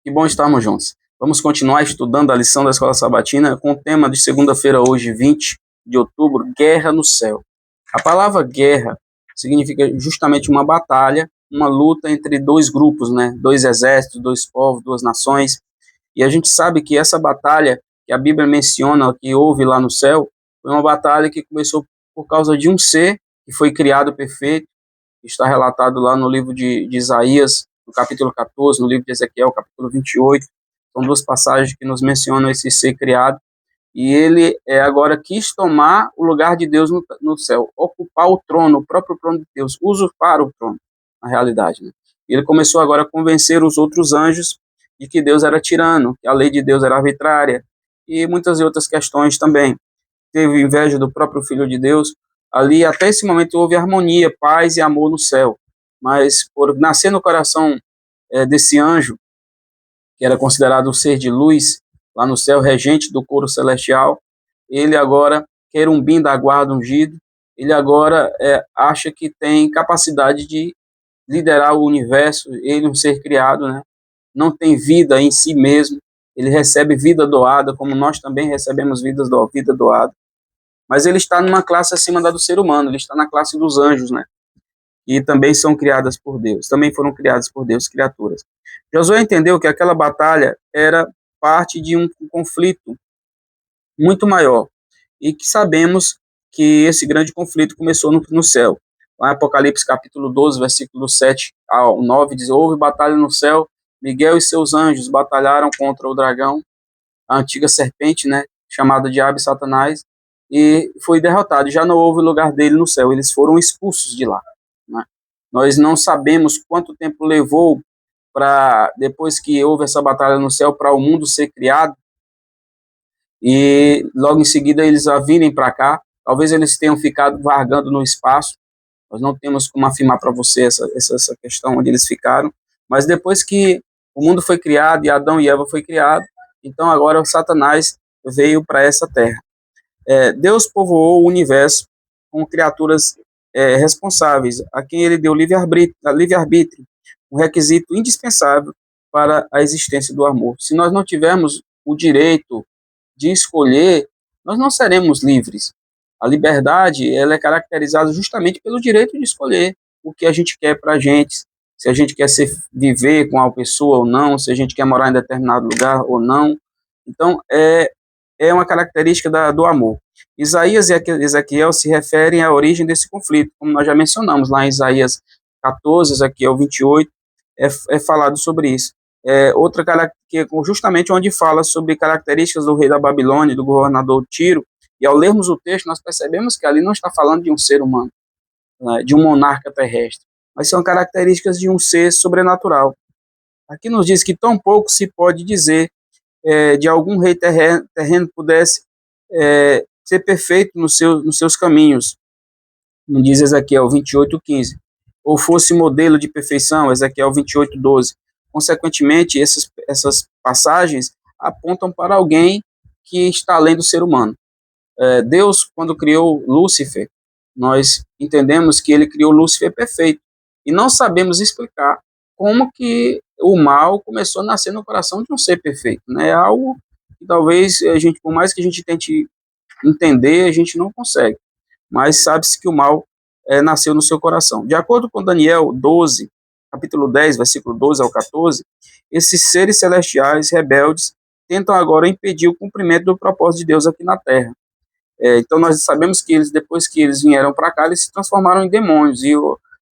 Que bom estarmos juntos. Vamos continuar estudando a lição da Escola Sabatina com o tema de segunda-feira, hoje, 20 de outubro, Guerra no Céu. A palavra guerra significa justamente uma batalha, uma luta entre dois grupos, né? Dois exércitos, dois povos, duas nações. E a gente sabe que essa batalha que a Bíblia menciona, que houve lá no céu, foi uma batalha que começou por causa de um ser que foi criado perfeito, está relatado lá no livro de Isaías, no capítulo 14, no livro de Ezequiel, capítulo 28. São duas passagens que nos mencionam esse ser criado. E ele agora quis tomar o lugar de Deus no céu, ocupar o trono, o próprio trono de Deus, usurpar o trono, na realidade. Né? E ele começou agora a convencer os outros anjos de que Deus era tirano, que a lei de Deus era arbitrária, e muitas outras questões também. Teve inveja do próprio Filho de Deus. Ali, até esse momento, houve harmonia, paz e amor no céu. Mas, por nascer no coração desse anjo, que era considerado um ser de luz, lá no céu, regente do coro celestial, ele agora, querubim da guarda ungido, ele agora acha que tem capacidade de liderar o universo, ele um ser criado, né? Não tem vida em si mesmo, ele recebe vida doada, como nós também recebemos vida doada, mas ele está numa classe acima da do ser humano, ele está na classe dos anjos, né? E também são criadas por Deus, também foram criadas por Deus, criaturas. Josué entendeu que aquela batalha era parte de um conflito muito maior, e que sabemos que esse grande conflito começou no céu. Lá em Apocalipse capítulo 12, versículo 7 ao 9, diz: houve batalha no céu, Miguel e seus anjos batalharam contra o dragão, a antiga serpente, né, chamada Diabo e Satanás, e foi derrotado. Já não houve lugar dele no céu, eles foram expulsos de lá. Né? Nós não sabemos quanto tempo levou para, depois que houve essa batalha no céu, para o mundo ser criado, e logo em seguida eles virem para cá. Talvez eles tenham ficado vagando no espaço, nós não temos como afirmar para você essa questão onde eles ficaram, mas depois que o mundo foi criado e Adão e Eva foi criado, então agora o Satanás veio para essa terra. Deus povoou o universo com criaturas responsáveis, a quem ele deu livre-arbítrio, um requisito indispensável para a existência do amor. Se nós não tivermos o direito de escolher, nós não seremos livres. A liberdade, ela é caracterizada justamente pelo direito de escolher o que a gente quer para a gente, se a gente quer viver com a pessoa ou não, se a gente quer morar em determinado lugar ou não. Então, é uma característica do amor. Isaías e Ezequiel se referem à origem desse conflito, como nós já mencionamos lá em Isaías 14, Ezequiel 28, é falado sobre isso. Outra característica, justamente onde fala sobre características do rei da Babilônia, do governador Tiro, e ao lermos o texto, nós percebemos que ali não está falando de um ser humano, né, de um monarca terrestre, mas são características de um ser sobrenatural. Aqui nos diz que tão pouco se pode dizer de algum rei terreno pudesse ser perfeito nos seus caminhos, não diz Ezequiel 28:15, ou fosse modelo de perfeição, Ezequiel 28:12. Consequentemente, essas passagens apontam para alguém que está além do ser humano. Deus, quando criou Lúcifer, nós entendemos que ele criou Lúcifer perfeito, e não sabemos explicar como que o mal começou a nascer no coração de um ser perfeito, né? É algo que talvez por mais que a gente tente entender, a gente não consegue, mas sabe-se que o mal nasceu no seu coração. De acordo com Daniel 12, capítulo 10, versículo 12 ao 14, esses seres celestiais rebeldes tentam agora impedir o cumprimento do propósito de Deus aqui na Terra. Então nós sabemos que depois que eles vieram para cá, eles se transformaram em demônios, e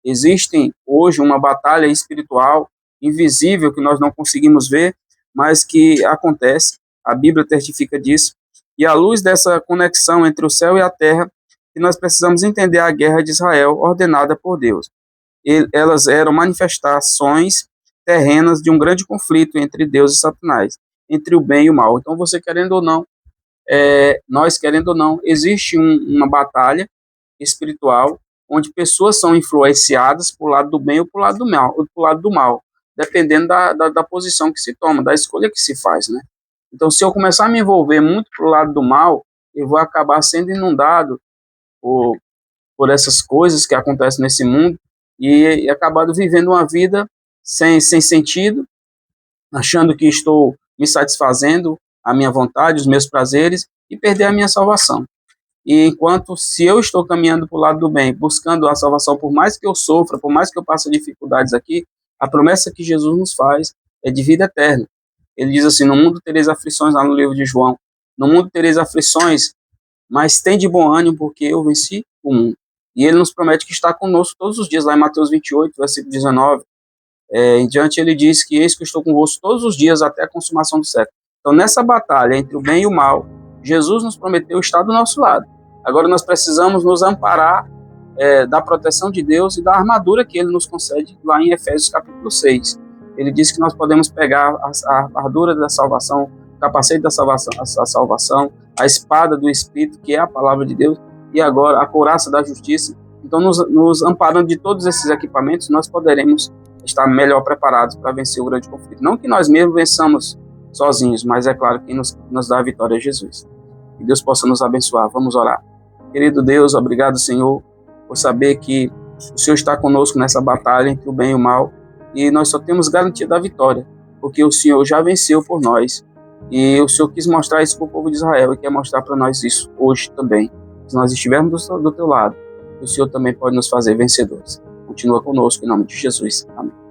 existem hoje uma batalha espiritual invisível que nós não conseguimos ver, mas que acontece, a Bíblia testifica disso, e à luz dessa conexão entre o céu e a terra, que nós precisamos entender a guerra de Israel ordenada por Deus. Elas eram manifestações terrenas de um grande conflito entre Deus e Satanás, entre o bem e o mal. Então você querendo ou não, nós querendo ou não, existe uma batalha espiritual onde pessoas são influenciadas para o lado do bem ou para o lado do mal, dependendo da posição que se toma, da escolha que se faz, né? Então, se eu começar a me envolver muito para o lado do mal, eu vou acabar sendo inundado por essas coisas que acontecem nesse mundo e acabado vivendo uma vida sem sentido, achando que estou me satisfazendo a minha vontade, os meus prazeres, e perder a minha salvação. E enquanto, se eu estou caminhando para o lado do bem, buscando a salvação, por mais que eu sofra, por mais que eu passe dificuldades aqui, a promessa que Jesus nos faz é de vida eterna. Ele diz assim: no mundo tereis aflições, lá no livro de João, no mundo tereis aflições, mas tem de bom ânimo, porque eu venci o mundo. E ele nos promete que está conosco todos os dias, lá em Mateus 28, versículo 19, em diante ele diz que eis que eu estou convosco todos os dias até a consumação do século. Então, nessa batalha entre o bem e o mal, Jesus nos prometeu estar do nosso lado. Agora nós precisamos nos amparar da proteção de Deus e da armadura que ele nos concede lá em Efésios capítulo 6. Ele diz que nós podemos pegar a armadura da salvação, o capacete da salvação, a espada do Espírito, que é a palavra de Deus, e agora a couraça da justiça. Então, nos amparando de todos esses equipamentos, nós poderemos estar melhor preparados para vencer o grande conflito. Não que nós mesmos vençamos sozinhos, mas é claro que quem nos dá a vitória é Jesus. Que Deus possa nos abençoar. Vamos orar. Querido Deus, obrigado, Senhor, por saber que o Senhor está conosco nessa batalha entre o bem e o mal, e nós só temos garantia da vitória, porque o Senhor já venceu por nós, e o Senhor quis mostrar isso para o povo de Israel, e quer mostrar para nós isso hoje também. Se nós estivermos do teu lado, o Senhor também pode nos fazer vencedores. Continua conosco, em nome de Jesus. Amém.